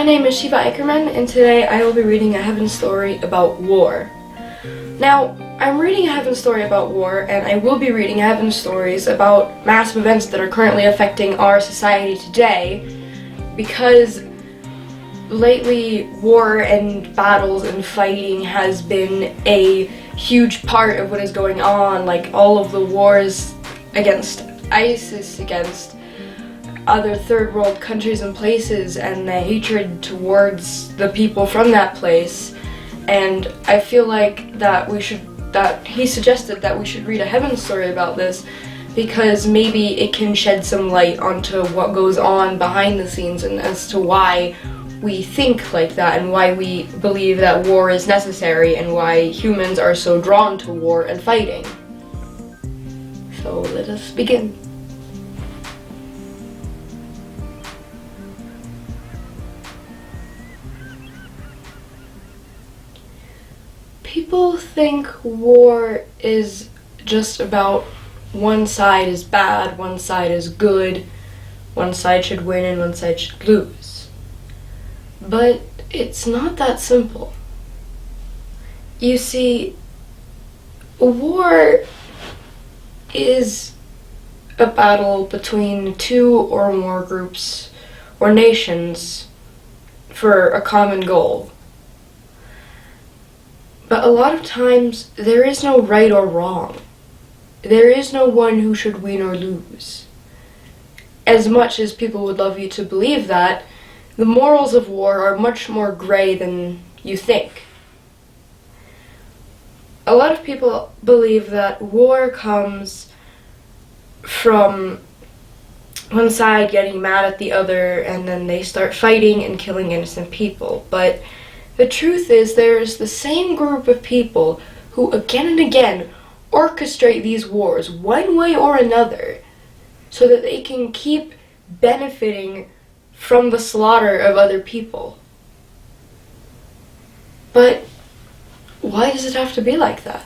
name is Shiva and today I will be reading a heaven story about war. Now, I'm reading a heaven story about war, and I will be reading heaven stories about massive events that are currently affecting our society today, because lately war and battles and fighting has been a huge part of what is going on, like all of the wars against ISIS, against other third world countries and places, and the hatred towards the people from that place. And I feel like that he suggested that we should read a heaven story about this, because maybe it can shed some light onto what goes on behind the scenes and as to why we think like that and why we believe that war is necessary and why humans are so drawn to war and fighting. So let us begin. People think war is just about one side is bad, one side is good, one side should win and one side should lose. But it's not that simple. You see, war is a battle between two or more groups or nations for a common goal. But a lot of times, there is no right or wrong. There is no one who should win or lose. As much as people would love you to believe that, the morals of war are much more gray than you think. A lot of people believe that war comes from one side getting mad at the other, and then they start fighting and killing innocent people. But the truth is, there is the same group of people who again and again orchestrate these wars one way or another so that they can keep benefiting from the slaughter of other people. But why does it have to be like that?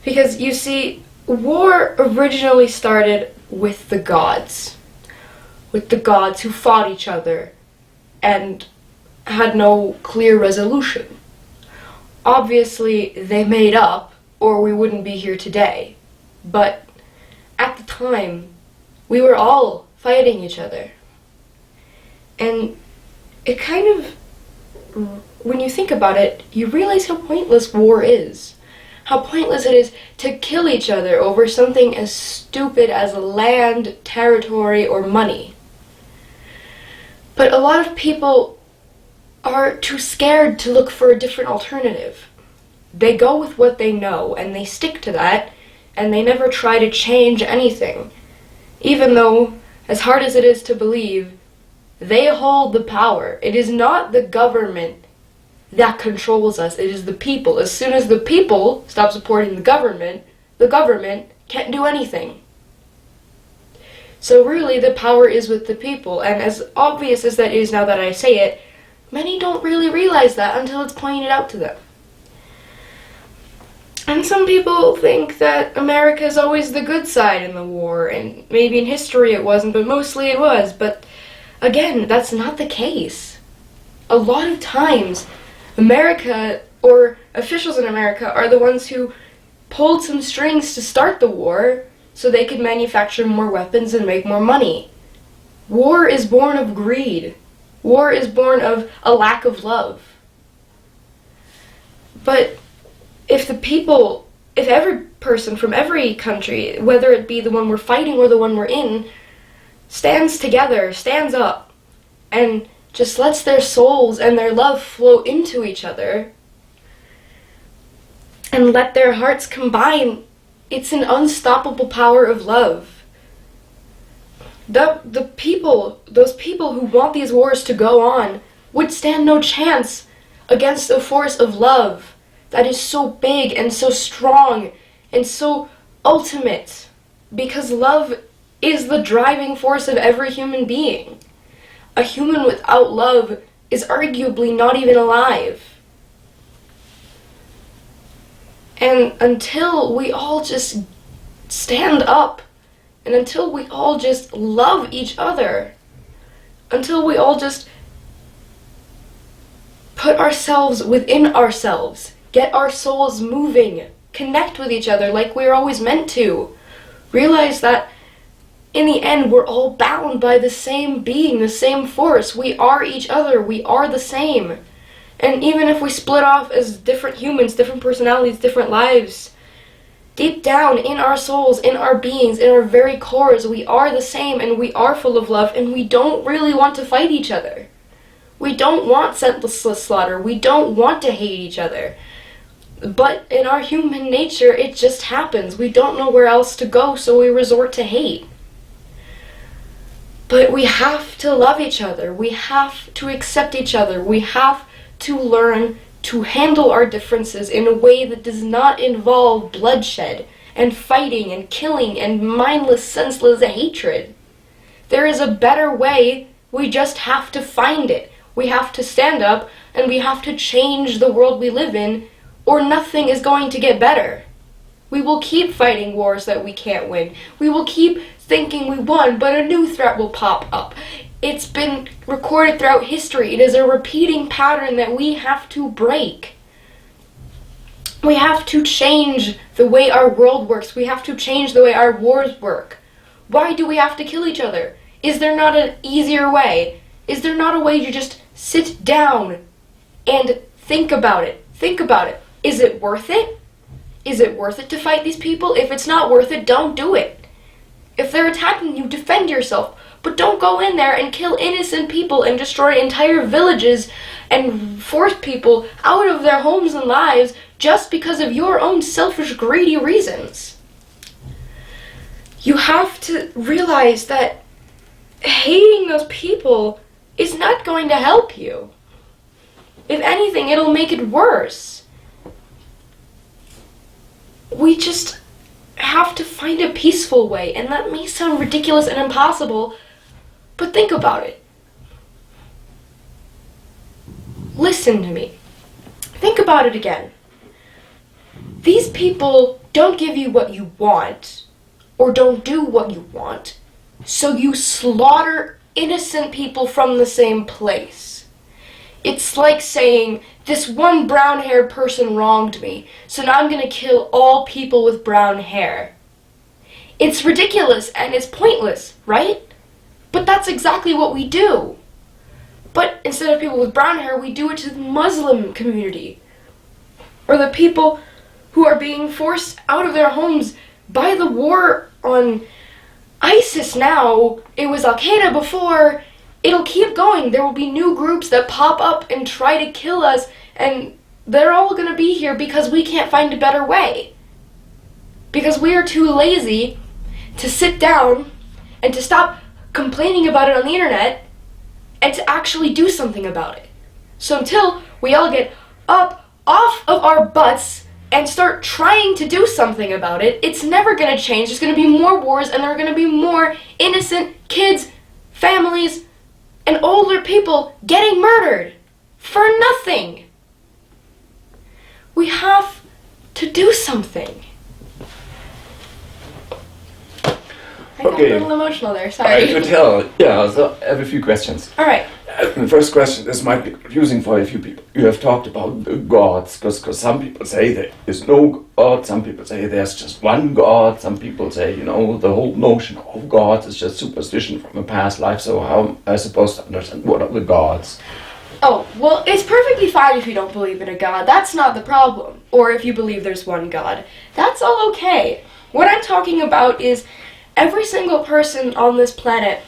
Because you see, war originally started with the gods who fought each other and had no clear resolution. Obviously, they made up, or we wouldn't be here today. But at the time, we were all fighting each other. And it kind of, when you think about it, you realize how pointless war is. How pointless it is to kill each other over something as stupid as land, territory, or money. But a lot of people are too scared to look for a different alternative. They go with what they know, and they stick to that, and they never try to change anything. Even though, as hard as it is to believe, they hold the power. It is not the government that controls us, it is the people. As soon as the people stop supporting the government can't do anything. So really, the power is with the people, and as obvious as that is now that I say it, many don't really realize that until it's pointed out to them. And some people think that America is always the good side in the war, and maybe in history it wasn't, but mostly it was. But again, that's not the case. A lot of times, America, or officials in America, are the ones who pulled some strings to start the war so they could manufacture more weapons and make more money. War is born of greed. War is born of a lack of love. But if every person from every country, whether it be the one we're fighting or the one we're in, stands together, stands up, and just lets their souls and their love flow into each other, and let their hearts combine, it's an unstoppable power of love. Those people who want these wars to go on would stand no chance against a force of love that is so big and so strong and so ultimate, because love is the driving force of every human being. A human without love is arguably not even alive. And until we all just stand up, and until we all just love each other, until we all just put ourselves within ourselves, get our souls moving, connect with each other like we're always meant to. Realize that in the end, we're all bound by the same being, the same force. We are each other. We are the same. And even if we split off as different humans, different personalities, different lives, deep down in our souls, in our beings, in our very cores, we are the same and we are full of love, and we don't really want to fight each other. We don't want senseless slaughter. We don't want to hate each other. But in our human nature, it just happens. We don't know where else to go, so we resort to hate. But we have to love each other. We have to accept each other. We have to learn to handle our differences in a way that does not involve bloodshed and fighting and killing and mindless, senseless hatred. There is a better way. We just have to find it. We have to stand up and we have to change the world we live in, or nothing is going to get better. We will keep fighting wars that we can't win. We will keep thinking we won, but a new threat will pop up. It's been recorded throughout history. It is a repeating pattern that we have to break. We have to change the way our world works. We have to change the way our wars work. Why do we have to kill each other? Is there not an easier way? Is there not a way to just sit down and think about it? Think about it. Is it worth it? Is it worth it to fight these people? If it's not worth it, don't do it. If they're attacking you, defend yourself. But don't go in there and kill innocent people and destroy entire villages and force people out of their homes and lives just because of your own selfish, greedy reasons. You have to realize that hating those people is not going to help you. If anything, it'll make it worse. We just have to find a peaceful way, and that may sound ridiculous and impossible, but think about it. Listen to me. Think about it again. These people don't give you what you want, or don't do what you want, so you slaughter innocent people from the same place. It's like saying, this one brown-haired person wronged me, so now I'm going to kill all people with brown hair. It's ridiculous and it's pointless, right? But that's exactly what we do. But instead of people with brown hair, we do it to the Muslim community. Or the people who are being forced out of their homes by the war on ISIS now. It was Al-Qaeda before. It'll keep going. There will be new groups that pop up and try to kill us, and they're all going to be here because we can't find a better way. Because we are too lazy to sit down and to stop complaining about it on the internet and to actually do something about it. So until we all get up off of our butts and start trying to do something about it, it's never going to change. There's going to be more wars, and there are going to be more innocent kids, families, and older people getting murdered for nothing. We have to do something. I got a little emotional there, sorry. I could tell. Yeah, so I have a few questions. Alright. The first question, this might be confusing for a few people. You have talked about the gods, because some people say there is no God, some people say there's just one God, some people say, the whole notion of gods is just superstition from a past life, so how am I supposed to understand what are the gods? Oh, well, it's perfectly fine if you don't believe in a God. That's not the problem. Or if you believe there's one God. That's all okay. What I'm talking about is every single person on this planet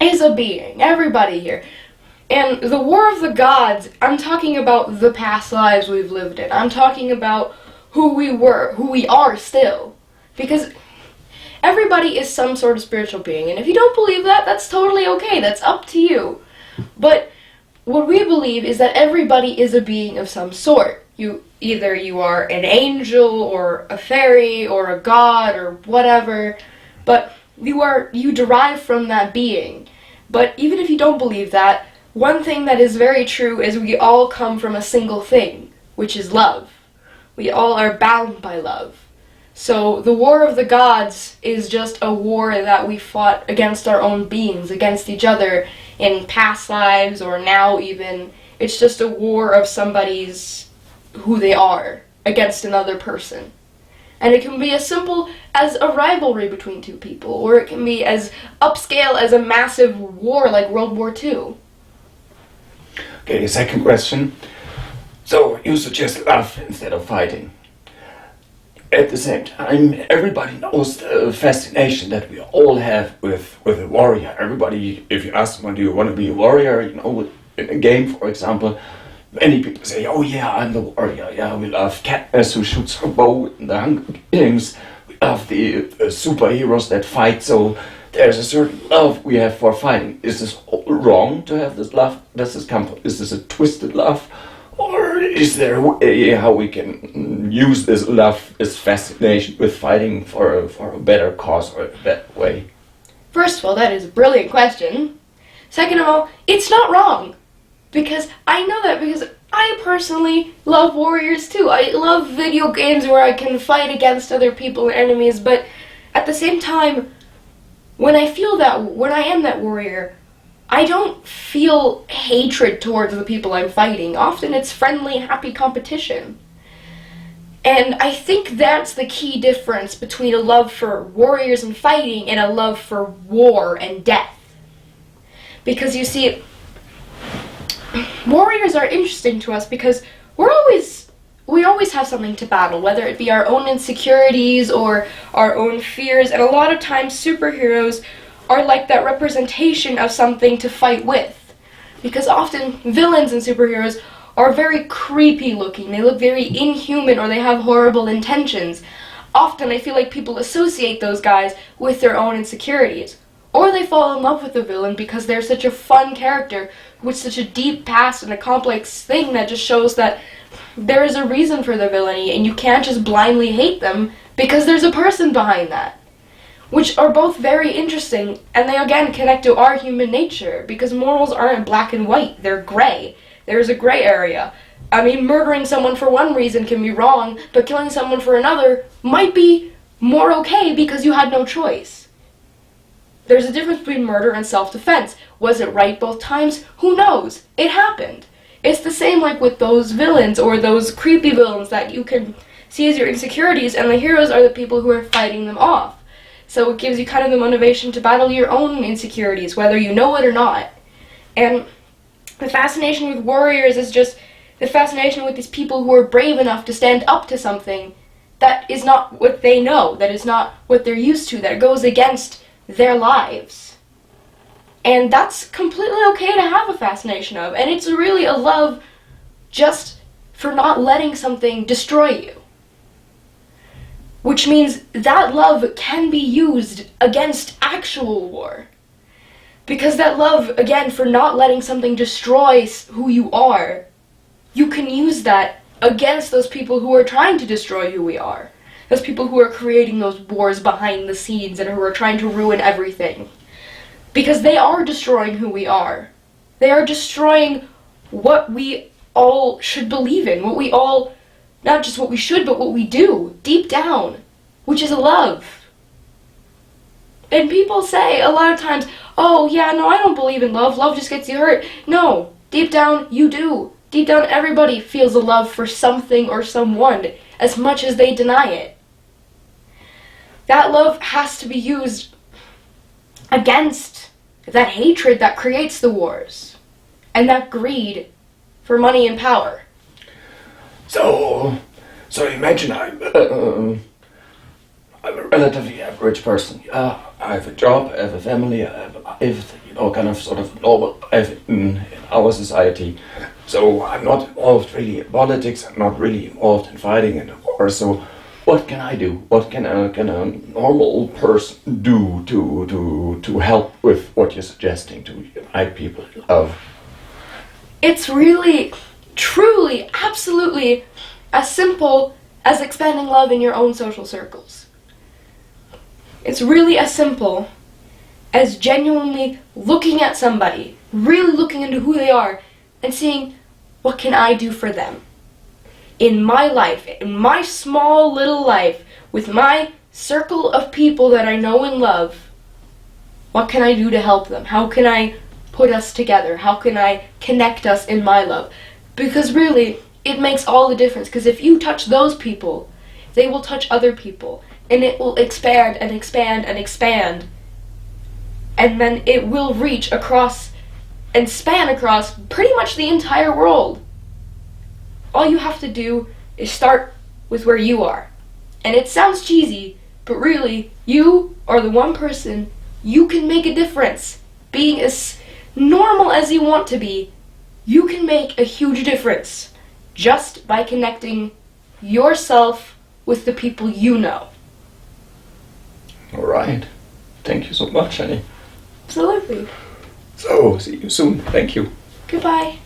is a being. Everybody here. And the War of the Gods, I'm talking about the past lives we've lived in. I'm talking about who we were, who we are still. Because everybody is some sort of spiritual being. And if you don't believe that, that's totally okay. That's up to you. But what we believe is that everybody is a being of some sort. Either you are an angel or a fairy or a god or whatever, but you derive from that being. But even if you don't believe that, one thing that is very true is we all come from a single thing, which is love. We all are bound by love. So the War of the Gods is just a war that we fought against our own beings, against each other, in past lives or now even. It's just a war of somebody's who they are against another person. And it can be as simple as a rivalry between two people, or it can be as upscale as a massive war like World War II. Okay, second question. So you suggest love instead of fighting. At the same time, everybody knows the fascination that we all have with a warrior. Everybody, if you ask them, do you want to be a warrior? You know, in a game, for example, many people say, oh yeah, I'm the warrior. Yeah, we love Katniss who shoots her bow in the Hunger Games. We love the superheroes that fight. So there's a certain love we have for fighting. Is this wrong to have this love? Does this come from, is this a twisted love? Or is there a way how we can use this love, this fascination with fighting for a better cause or a better way? First of all, that is a brilliant question. Second of all, it's not wrong. Because I know that because I personally love warriors too. I love video games where I can fight against other people and enemies, but at the same time, when I am that warrior, I don't feel hatred towards the people I'm fighting. Often it's friendly, happy competition. And I think that's the key difference between a love for warriors and fighting and a love for war and death. Because you see, warriors are interesting to us because we always have something to battle, whether it be our own insecurities or our own fears, and a lot of times superheroes are like that representation of something to fight with. Because often villains and superheroes are very creepy looking, they look very inhuman, or they have horrible intentions. Often I feel like people associate those guys with their own insecurities. Or they fall in love with the villain because they're such a fun character with such a deep past and a complex thing that just shows that there is a reason for the villainy and you can't just blindly hate them because there's a person behind that. Which are both very interesting, and they again connect to our human nature because morals aren't black and white, they're gray. There's a gray area. I mean, murdering someone for one reason can be wrong, but killing someone for another might be more okay because you had no choice. There's a difference between murder and self-defense. Was it right both times? Who knows? It happened. It's the same like with those villains or those creepy villains that you can see as your insecurities, and the heroes are the people who are fighting them off. So it gives you kind of the motivation to battle your own insecurities, whether you know it or not. And the fascination with warriors is just the fascination with these people who are brave enough to stand up to something that is not what they know, that is not what they're used to, that goes against their lives. And that's completely okay to have a fascination of, and it's really a love just for not letting something destroy you. Which means that love can be used against actual war. Because that love, again, for not letting something destroy who you are, you can use that against those people who are trying to destroy who we are. Those people who are creating those wars behind the scenes and who are trying to ruin everything. Because they are destroying who we are. They are destroying what we all should believe in, what we all, not just what we should, but what we do, deep down, which is love. And people say a lot of times, oh yeah, no, I don't believe in love, love just gets you hurt. No, deep down, you do. Deep down, everybody feels a love for something or someone, as much as they deny it. That love has to be used against that hatred that creates the wars, and that greed for money and power. So imagine I'm a relatively average person. Yeah, I have a job, I have a family, I have a life, kind of sort of normal life in our society. So I'm not involved really in politics, I'm not really involved in fighting in the war. So what can I do? What can a normal person do to help with what you're suggesting, to unite people in love? It's really, truly, absolutely as simple as expanding love in your own social circles. It's really as simple as genuinely looking at somebody, really looking into who they are, and seeing, what can I do for them? In my life, in my small little life, with my circle of people that I know and love, what can I do to help them? How can I put us together? How can I connect us in my love? Because really, it makes all the difference. Because if you touch those people, they will touch other people. And it will expand and expand and expand. And then it will reach across and span across pretty much the entire world. All you have to do is start with where you are. And it sounds cheesy, but really, you are the one person you can make a difference. Being as normal as you want to be, you can make a huge difference just by connecting yourself with the people you know. All right. Thank you so much, Annie. Absolutely. So, see you soon. Thank you. Goodbye.